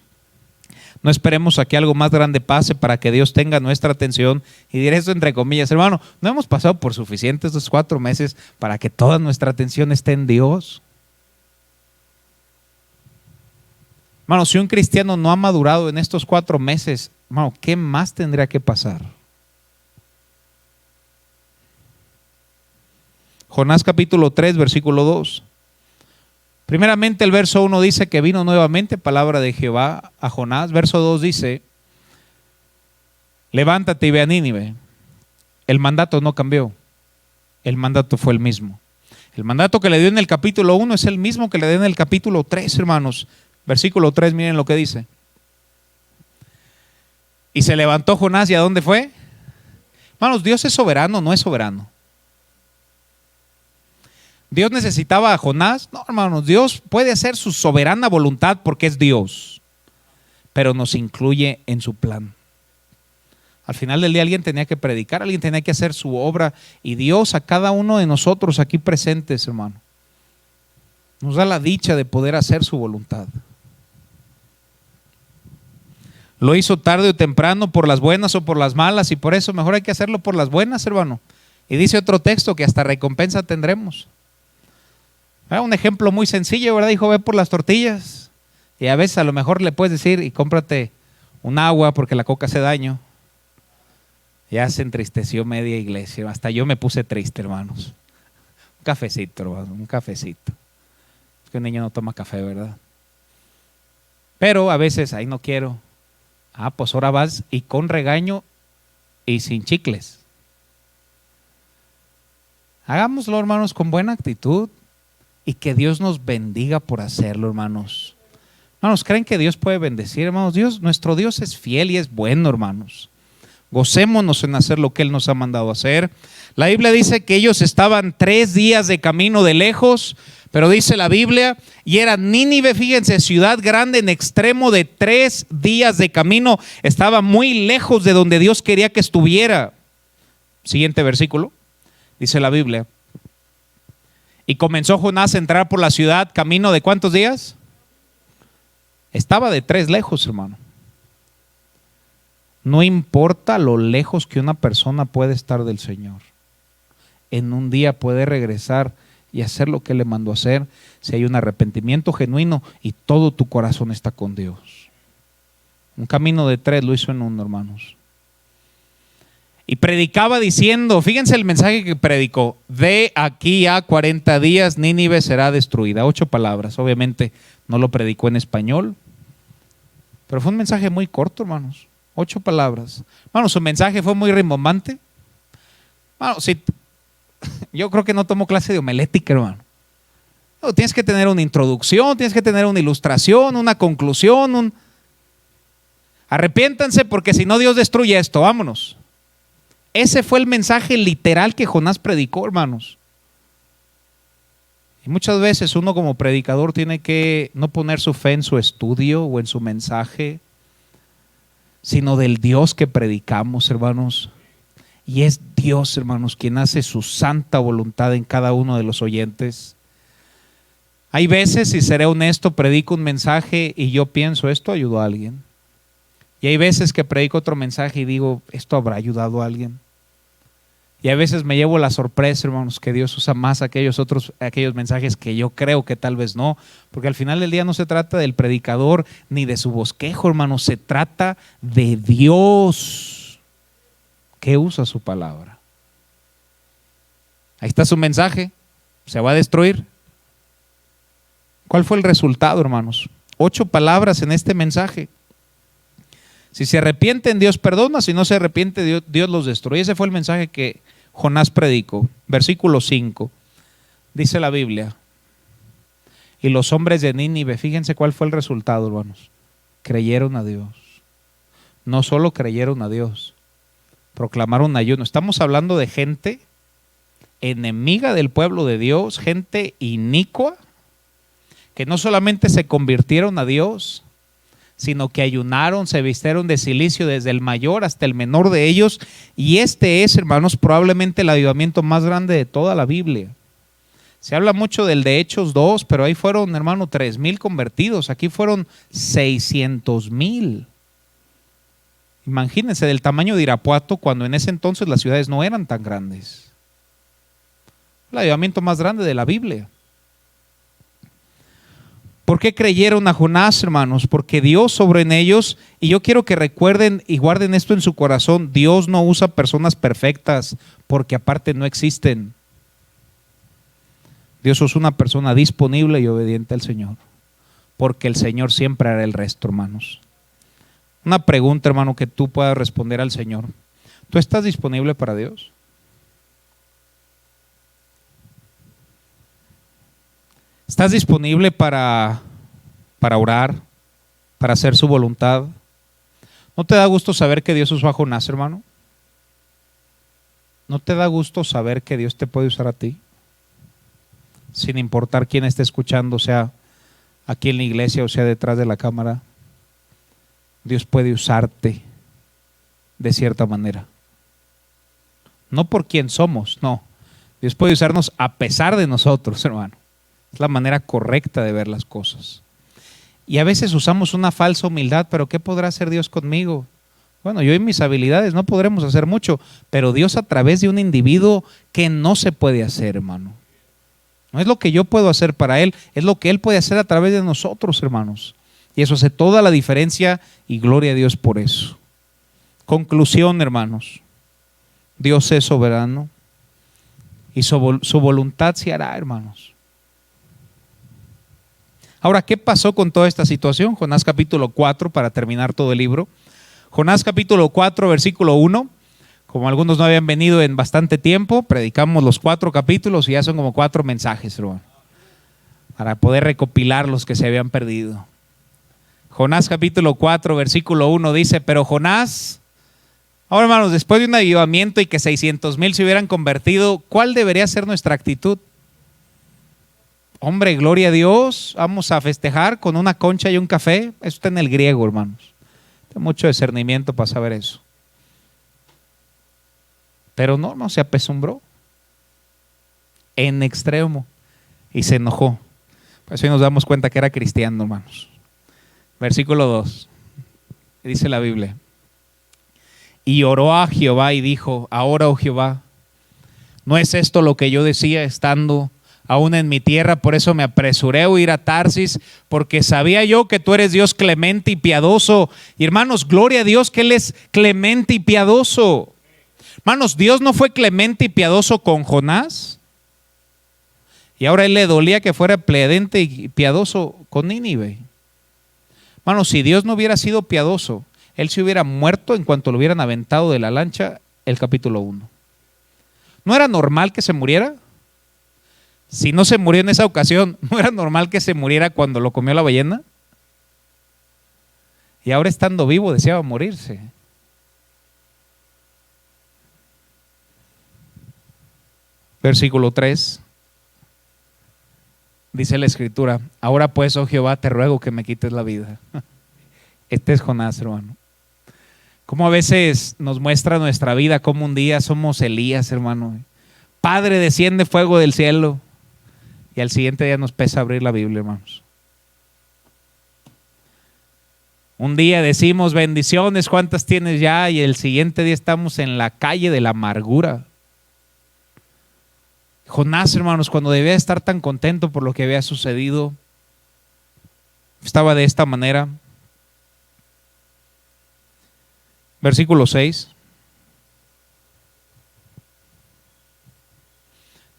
Speaker 1: No esperemos a que algo más grande pase para que Dios tenga nuestra atención. Y diré esto entre comillas, hermano, no hemos pasado por suficientes estos 4 meses para que toda nuestra atención esté en Dios. Hermano, si un cristiano no ha madurado en estos 4 meses, hermano, ¿qué más tendría que pasar? Jonás capítulo 3, versículo 2. Primeramente el verso 1 dice que vino nuevamente palabra de Jehová a Jonás. Verso 2 dice, levántate y ve a Nínive. El mandato no cambió, el mandato fue el mismo. El mandato que le dio en el capítulo 1 es el mismo que le dio en el capítulo 3, hermanos. Versículo 3, miren lo que dice. Y se levantó Jonás, ¿y a dónde fue? Hermanos, Dios es soberano, no es soberano. ¿Dios necesitaba a Jonás? No, hermanos, Dios puede hacer su soberana voluntad porque es Dios, pero nos incluye en su plan. Al final del día alguien tenía que predicar, alguien tenía que hacer su obra, y Dios a cada uno de nosotros aquí presentes, hermano, nos da la dicha de poder hacer su voluntad. Lo hizo tarde o temprano, por las buenas o por las malas, y por eso mejor hay que hacerlo por las buenas, hermano. Y dice otro texto que hasta recompensa tendremos. Un ejemplo muy sencillo, ¿verdad? Dijo, ve por las tortillas. Y a veces a lo mejor le puedes decir, y cómprate un agua porque la coca hace daño. Ya se entristeció media iglesia. Hasta yo me puse triste, hermanos. Un cafecito, hermano, un cafecito. Es que un niño no toma café, ¿verdad? Pero a veces, ahí no quiero. Pues ahora vas y con regaño y sin chicles. Hagámoslo, hermanos, con buena actitud y que Dios nos bendiga por hacerlo, hermanos. Hermanos, ¿creen que Dios puede bendecir, hermanos? Nuestro Dios es fiel y es bueno, hermanos. Gocémonos en hacer lo que Él nos ha mandado hacer. La Biblia dice que ellos estaban 3 días de camino de lejos, pero dice la Biblia, y era Nínive, fíjense, ciudad grande en extremo de 3 días de camino. Estaba muy lejos de donde Dios quería que estuviera. Siguiente versículo, dice la Biblia. Y comenzó Jonás a entrar por la ciudad, camino de ¿cuántos días? Estaba de 3 lejos, hermano. No importa lo lejos que una persona puede estar del Señor. En un día puede regresar y hacer lo que le mandó hacer si hay un arrepentimiento genuino y todo tu corazón está con Dios. Un camino de 3 lo hizo en 1, hermanos. Y predicaba diciendo, fíjense el mensaje que predicó: de aquí a 40 días Nínive será destruida. 8 palabras. Obviamente no lo predicó en español, pero fue un mensaje muy corto, hermanos. 8 palabras. Hermano, su mensaje fue muy rimbombante. Bueno, sí, yo creo que no tomo clase de homilética, hermano. No, tienes que tener una introducción, tienes que tener una ilustración, una conclusión. Arrepiéntanse porque si no Dios destruye esto, vámonos. Ese fue el mensaje literal que Jonás predicó, hermanos. Y muchas veces uno como predicador tiene que no poner su fe en su estudio o en su mensaje, sino del Dios que predicamos, hermanos. Y es Dios, hermanos, quien hace su santa voluntad en cada uno de los oyentes. Hay veces, si seré honesto, predico un mensaje y yo pienso, esto ayudó a alguien. Y hay veces que predico otro mensaje y digo, esto habrá ayudado a alguien. Y a veces me llevo la sorpresa, hermanos, que Dios usa más aquellos mensajes que yo creo que tal vez no, porque al final del día no se trata del predicador ni de su bosquejo, hermanos, se trata de Dios que usa su palabra. Ahí está su mensaje, se va a destruir. ¿Cuál fue el resultado, hermanos? 8 palabras en este mensaje. Si se arrepienten, Dios perdona; si no se arrepiente, Dios los destruye. Ese fue el mensaje que Jonás predicó. Versículo 5, dice la Biblia: y los hombres de Nínive, fíjense cuál fue el resultado, hermanos. Creyeron a Dios. No solo creyeron a Dios, proclamaron ayuno. Estamos hablando de gente enemiga del pueblo de Dios, gente inicua, que no solamente se convirtieron a Dios, sino que ayunaron, se vistieron de cilicio desde el mayor hasta el menor de ellos. Y este es, hermanos, probablemente el avivamiento más grande de toda la Biblia. Se habla mucho del de Hechos 2, pero ahí fueron, hermano, 3,000 convertidos. Aquí fueron 600,000. Imagínense del tamaño de Irapuato, cuando en ese entonces las ciudades no eran tan grandes. El avivamiento más grande de la Biblia. ¿Por qué creyeron a Jonás, hermanos? Porque Dios obró en ellos, y yo quiero que recuerden y guarden esto en su corazón: Dios no usa personas perfectas, porque aparte no existen. Dios es una persona disponible y obediente al Señor, porque el Señor siempre hará el resto, hermanos. Una pregunta, hermano, que tú puedas responder al Señor: ¿tú estás disponible para Dios? ¿Estás disponible para orar, para hacer su voluntad? ¿No te da gusto saber que Dios usó a Jonás, hermano? ¿No te da gusto saber que Dios te puede usar a ti? Sin importar quién esté escuchando, sea aquí en la iglesia o sea detrás de la cámara, Dios puede usarte de cierta manera. No por quién somos, no. Dios puede usarnos a pesar de nosotros, hermano. Es la manera correcta de ver las cosas. Y a veces usamos una falsa humildad: pero ¿qué podrá hacer Dios conmigo? Bueno, yo y mis habilidades no podremos hacer mucho, pero Dios a través de un individuo, que no se puede hacer, hermano. No es lo que yo puedo hacer para Él, es lo que Él puede hacer a través de nosotros, hermanos. Y eso hace toda la diferencia, y gloria a Dios por eso. Conclusión, hermanos: Dios es soberano y su voluntad se hará, hermanos. Ahora, ¿qué pasó con toda esta situación? Jonás capítulo 4, para terminar todo el libro. Jonás capítulo 4, versículo 1. Como algunos no habían venido en bastante tiempo, predicamos los 4 capítulos y ya son como 4 mensajes, hermano, para poder recopilar los que se habían perdido. Jonás capítulo 4, versículo 1 dice: pero Jonás, ahora, hermanos, después de un avivamiento y que 600,000 se hubieran convertido, ¿cuál debería ser nuestra actitud? Hombre, gloria a Dios, vamos a festejar con una concha y un café. Eso está en el griego, hermanos. Hay mucho discernimiento para saber eso. Pero no se apesumbró en extremo y se enojó. Por eso nos damos cuenta que era cristiano, hermanos. Versículo 2, dice la Biblia: y oró a Jehová y dijo: ahora, oh Jehová, ¿no es esto lo que yo decía estando aún en mi tierra? Por eso me apresuré a ir a Tarsis, porque sabía yo que tú eres Dios clemente y piadoso. Y hermanos, gloria a Dios que Él es clemente y piadoso. Hermanos, Dios no fue clemente y piadoso con Jonás, y ahora Él le dolía que fuera clemente y piadoso con Nínive. Hermanos, si Dios no hubiera sido piadoso, Él se hubiera muerto en cuanto lo hubieran aventado de la lancha. El capítulo 1. ¿No era normal que se muriera? Si no se murió en esa ocasión, ¿no era normal que se muriera cuando lo comió la ballena? Y ahora, estando vivo, deseaba morirse. Versículo 3. Dice la Escritura: ahora pues, oh Jehová, te ruego que me quites la vida. Este es Jonás, hermano. Como a veces nos muestra nuestra vida, como un día somos Elías, hermano. Padre, desciende fuego del cielo. Y al siguiente día nos pesa abrir la Biblia, hermanos. Un día decimos: bendiciones, ¿cuántas tienes ya? Y el siguiente día estamos en la calle de la amargura. Jonás, hermanos, cuando debía estar tan contento por lo que había sucedido, estaba de esta manera. Versículo 6.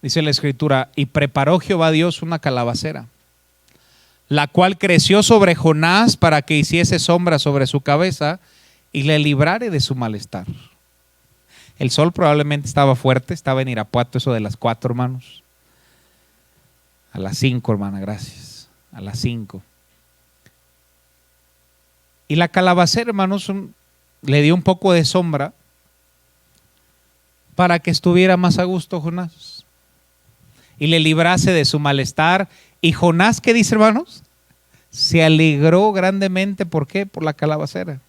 Speaker 1: Dice la Escritura: y preparó Jehová Dios una calabacera, la cual creció sobre Jonás para que hiciese sombra sobre su cabeza y le librare de su malestar. El sol probablemente estaba fuerte, estaba en Irapuato, eso de las 4, hermanos. A las 5, hermana, gracias. A las 5. Y la calabacera, hermanos, le dio un poco de sombra para que estuviera más a gusto Jonás y le librase de su malestar. Y Jonás, ¿qué dice, hermanos? Se alegró grandemente. ¿Por qué? Por la calabacera.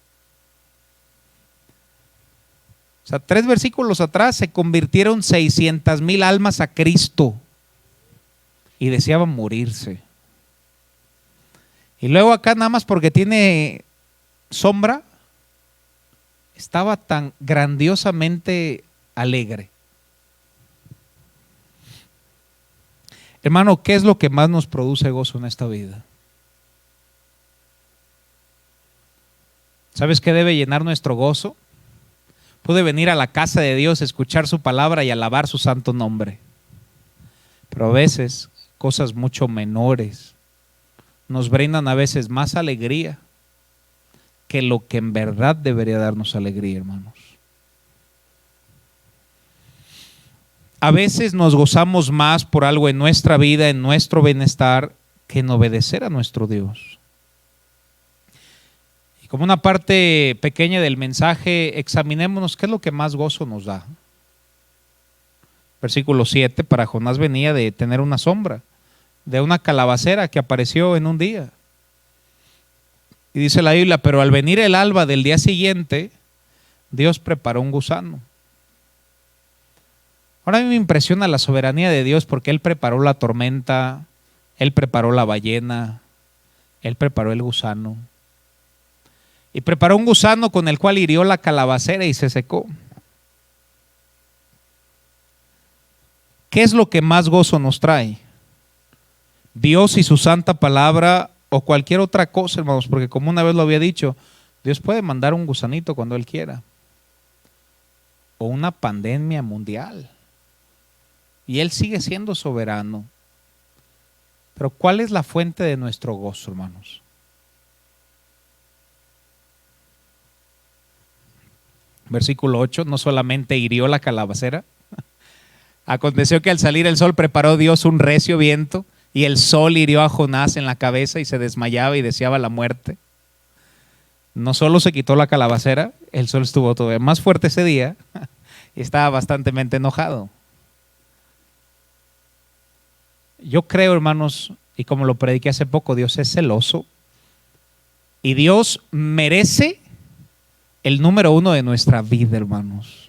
Speaker 1: O sea, 3 versículos atrás se convirtieron 600,000 almas a Cristo y deseaban morirse. Y luego acá, nada más porque tiene sombra, estaba tan grandiosamente alegre. Hermano, ¿qué es lo que más nos produce gozo en esta vida? ¿Sabes qué debe llenar nuestro gozo? Pude venir a la casa de Dios, escuchar su palabra y alabar su santo nombre. Pero a veces cosas mucho menores nos brindan a veces más alegría que lo que en verdad debería darnos alegría, hermanos. A veces nos gozamos más por algo en nuestra vida, en nuestro bienestar, que en obedecer a nuestro Dios. Y como una parte pequeña del mensaje, examinémonos qué es lo que más gozo nos da. Versículo 7, para Jonás venía de tener una sombra, de una calabacera que apareció en un día. Y dice la Biblia, pero al venir el alba del día siguiente, Dios preparó un gusano. Ahora a mí me impresiona la soberanía de Dios porque Él preparó la tormenta, Él preparó la ballena, Él preparó el gusano. Y preparó un gusano con el cual hirió la calabacera y se secó. ¿Qué es lo que más gozo nos trae? Dios y su santa palabra o cualquier otra cosa, hermanos, porque como una vez lo había dicho, Dios puede mandar un gusanito cuando Él quiera. O una pandemia mundial. Y Él sigue siendo soberano. Pero ¿cuál es la fuente de nuestro gozo, hermanos? Versículo 8, no solamente hirió la calabacera. Aconteció que al salir el sol preparó Dios un recio viento y el sol hirió a Jonás en la cabeza y se desmayaba y deseaba la muerte. No solo se quitó la calabacera, el sol estuvo todavía más fuerte ese día y estaba bastante enojado. Yo creo, hermanos, y como lo prediqué hace poco, Dios es celoso y Dios merece el número uno de nuestra vida, hermanos.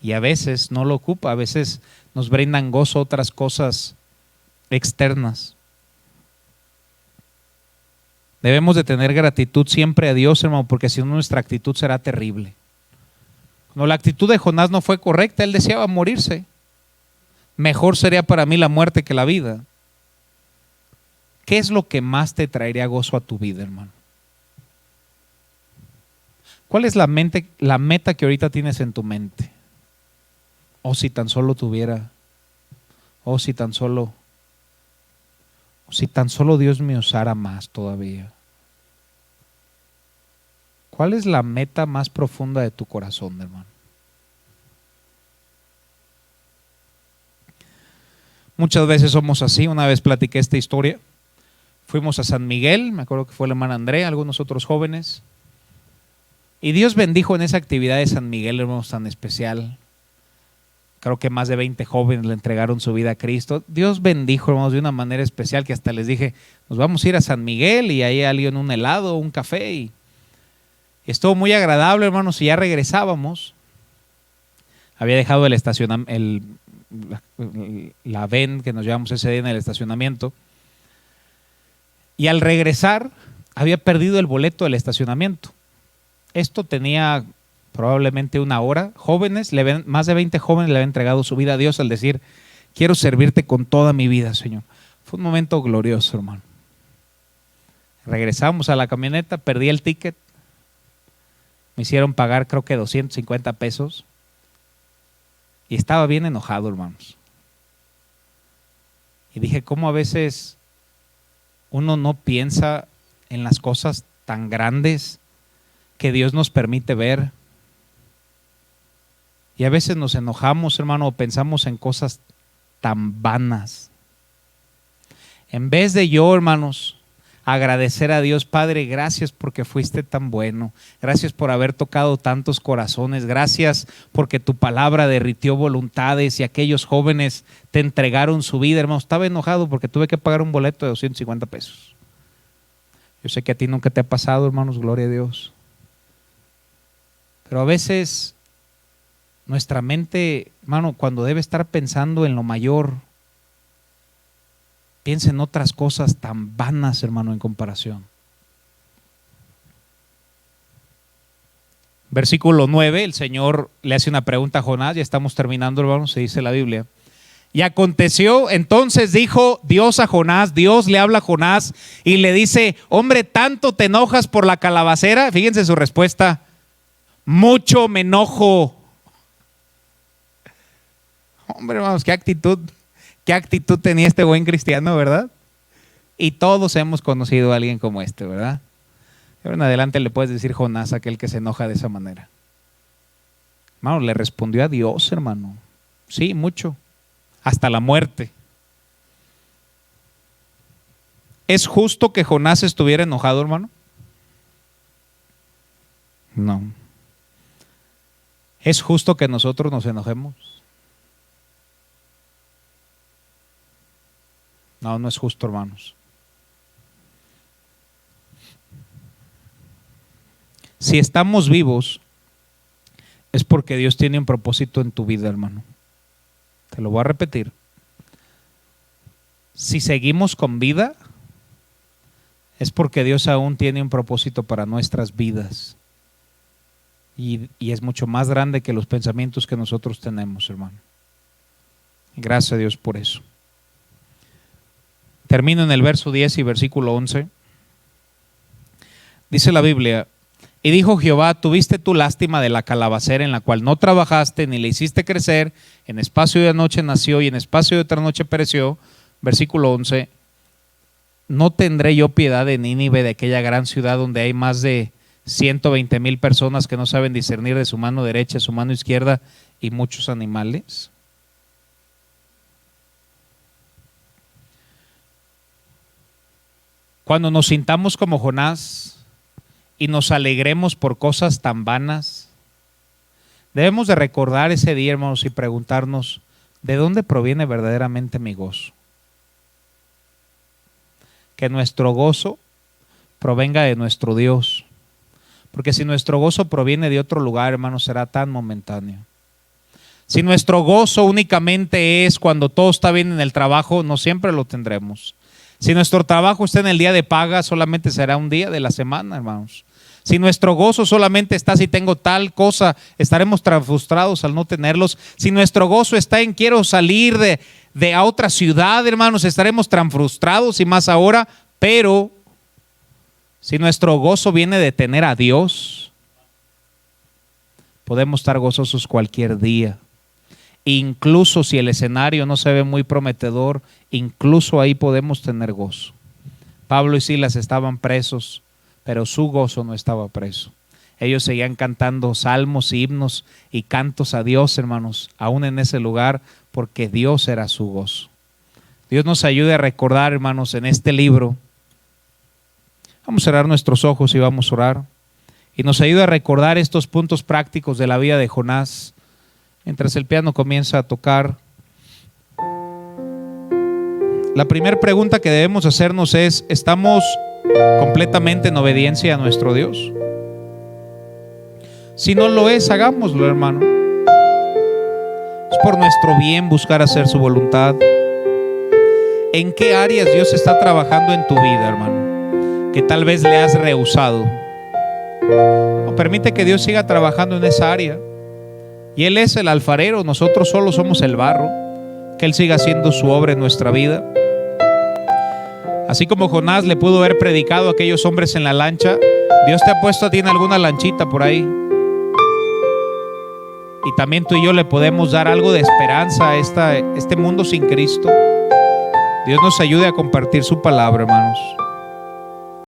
Speaker 1: Y a veces no lo ocupa, a veces nos brindan gozo otras cosas externas. Debemos de tener gratitud siempre a Dios, hermano, porque si no nuestra actitud será terrible. Cuando la actitud de Jonás no fue correcta, él deseaba morirse. Mejor sería para mí la muerte que la vida. ¿Qué es lo que más te traería gozo a tu vida, hermano? ¿Cuál es la meta que ahorita tienes en tu mente? O si tan solo tuviera, si tan solo Dios me usara más todavía. ¿Cuál es la meta más profunda de tu corazón, hermano? Muchas veces somos así. Una vez platiqué esta historia. Fuimos a San Miguel, me acuerdo que fue el hermano André, algunos otros jóvenes. Y Dios bendijo en esa actividad de San Miguel, hermanos, tan especial. Creo que más de 20 jóvenes le entregaron su vida a Cristo. Dios bendijo, hermanos, de una manera especial que hasta les dije, nos vamos a ir a San Miguel y ahí alguien un helado, un café. Y estuvo muy agradable, hermanos, y ya regresábamos. Había dejado el estacionamiento, la van que nos llevamos ese día en el estacionamiento. Y al regresar, había perdido el boleto del estacionamiento. Esto tenía probablemente una hora. Más de 20 jóvenes le habían entregado su vida a Dios al decir, quiero servirte con toda mi vida, Señor. Fue un momento glorioso, hermano. Regresamos a la camioneta, perdí el ticket. Me hicieron pagar creo que 250 pesos. Y estaba bien enojado, hermanos. Y dije, ¿cómo a veces uno no piensa en las cosas tan grandes que Dios nos permite ver? Y a veces nos enojamos, hermano, o pensamos en cosas tan vanas. En vez de yo, hermanos, agradecer a Dios, Padre, gracias porque fuiste tan bueno. Gracias por haber tocado tantos corazones. Gracias porque tu palabra derritió voluntades y aquellos jóvenes te entregaron su vida, hermano. Estaba enojado porque tuve que pagar un boleto de 250 pesos. Yo sé que a ti nunca te ha pasado, hermanos, gloria a Dios. Pero a veces nuestra mente, hermano, cuando debe estar pensando en lo mayor, piensa en otras cosas tan vanas, hermano, en comparación. Versículo 9, el Señor le hace una pregunta a Jonás, ya estamos terminando, hermano, se dice la Biblia. Y aconteció, entonces dijo Dios a Jonás, Dios le habla a Jonás y le dice: hombre, ¿tanto te enojas por la calabacera? Fíjense su respuesta: mucho me enojo. Hombre, hermanos, qué actitud tenía este buen cristiano, ¿verdad? Y todos hemos conocido a alguien como este, ¿verdad? Pero en adelante le puedes decir Jonás, aquel que se enoja de esa manera. Hermano, le respondió a Dios, hermano. Sí, mucho. Hasta la muerte. ¿Es justo que Jonás estuviera enojado, hermano? No. ¿Es justo que nosotros nos enojemos? No, no es justo, hermanos. Si estamos vivos, es porque Dios tiene un propósito en tu vida, hermano. Te lo voy a repetir. Si seguimos con vida, es porque Dios aún tiene un propósito para nuestras vidas. Y es mucho más grande que los pensamientos que nosotros tenemos, hermano. Gracias a Dios por eso. Termino en el verso 10 y versículo 11. Dice la Biblia: y dijo Jehová: tuviste tú lástima de la calabacera en la cual no trabajaste ni le hiciste crecer, en espacio de noche nació y en espacio de otra noche pereció. Versículo 11: ¿no tendré yo piedad de Nínive, de aquella gran ciudad donde hay más de 120,000 personas que no saben discernir de su mano derecha y su mano izquierda, y muchos animales? Cuando nos sintamos como Jonás y nos alegremos por cosas tan vanas, debemos de recordar ese día, hermanos, y preguntarnos: ¿de dónde proviene verdaderamente mi gozo? Que nuestro gozo provenga de nuestro Dios, porque si nuestro gozo proviene de otro lugar, hermanos, será tan momentáneo. Si nuestro gozo únicamente es cuando todo está bien en el trabajo, no siempre lo tendremos. Si nuestro trabajo está en el día de paga, solamente será un día de la semana, hermanos. Si nuestro gozo solamente está si tengo tal cosa, estaremos tan frustrados al no tenerlos. Si nuestro gozo está en quiero salir de a otra ciudad, hermanos, estaremos tan frustrados, y más ahora. Pero si nuestro gozo viene de tener a Dios, podemos estar gozosos cualquier día. Incluso si el escenario no se ve muy prometedor, incluso ahí podemos tener gozo. Pablo y Silas estaban presos, pero su gozo no estaba preso. Ellos seguían cantando salmos, himnos y cantos a Dios, hermanos, aún en ese lugar, porque Dios era su gozo. Dios nos ayude a recordar, hermanos, en este libro. Vamos a cerrar nuestros ojos y vamos a orar. Y nos ayude a recordar estos puntos prácticos de la vida de Jonás. Mientras el piano comienza a tocar, la primera pregunta que debemos hacernos es: ¿estamos completamente en obediencia a nuestro Dios? Si no lo es, hagámoslo, hermano. Es por nuestro bien buscar hacer su voluntad. ¿En qué áreas Dios está trabajando en tu vida, hermano, que tal vez le has rehusado? O permite que Dios siga trabajando en esa área. Y Él es el alfarero, nosotros solo somos el barro. Que Él siga haciendo su obra en nuestra vida. Así como Jonás le pudo haber predicado a aquellos hombres en la lancha, Dios te ha puesto a ti en alguna lanchita por ahí. Y también tú y yo le podemos dar algo de esperanza a este mundo sin Cristo. Dios nos ayude a compartir su palabra, hermanos.